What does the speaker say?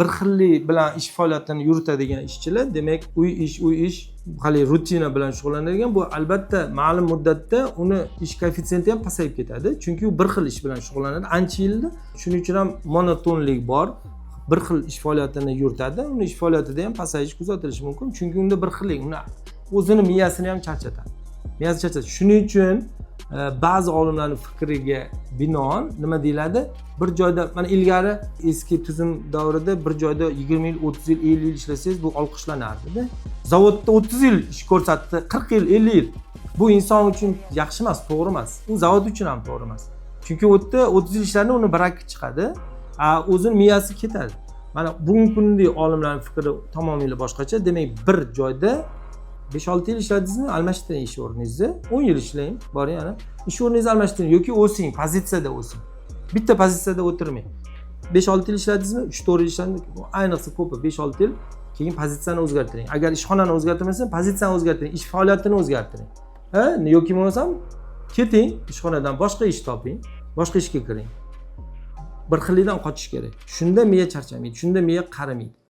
bir xillik bilan ish faoliyatini yuritadigan ishchilar, demak uy ish hali rutina bilan shug'ullanadigan, bu albatta ma'lum muddatda uni ish koeffitsiyenti ham pasayib ketadi. Chunki u bir xil ish bilan shug'ullanadi ancha yilda. Shuning uchun ham monotonlik bor. Bir xil ish faoliyatini yuritadi. Uni ish faoliyatida ham pasayish kuzatilishi mumkin. Chunki unda bir xillik, uni o'zini miyasini ham charchatadi. Miyasi charchatadi. Shuning uchun ba'zi olimlarning fikriga binoan nima deyiladi? Bir joyda, mana ilgari eski tuzum davrida bir joyda 20 yil, 30 yil, 50 yil ishlasangiz bu olqishlanardi-da. Zavodda 30 yil ish ko'rsatdi, 40 yil, 50 yil. Bu inson uchun yaxshi emas, to'g'ri emas. U zavod uchun ham to'g'ri emas. Chunki u yerda 30 yil ishlarni uni baraka chiqadi, o'zini miyasi ketadi. Mana bugungi kundagi olimlarning fikri tamomila boshqacha. Demak, bir joyda 5-6 yil ishladingizmi, almashtiring ish o'rningizni. 10 yil ishlang, boring yana. Ish o'rningizni almashtiring yoki o'sing, pozitsiyada o'sing. Bitta pozitsiyada o'tirmang. 5-6 yil ishladingizmi, 3-4 yil ishladingiz, ayniqsa ko'pi 5-6 yil, keyin pozitsiyani o'zgartiring. Agar ishxonani o'zgartirmasang, pozitsiyani o'zgartiring, ish faoliyatini o'zgartiring. Yoki bo'lmasam keting, ishxonadan boshqa ish toping, boshqa ishga kiring. Bir xillikdan qochish kerak. Shunda miya charchamaydi, shunda miya qarimaydi.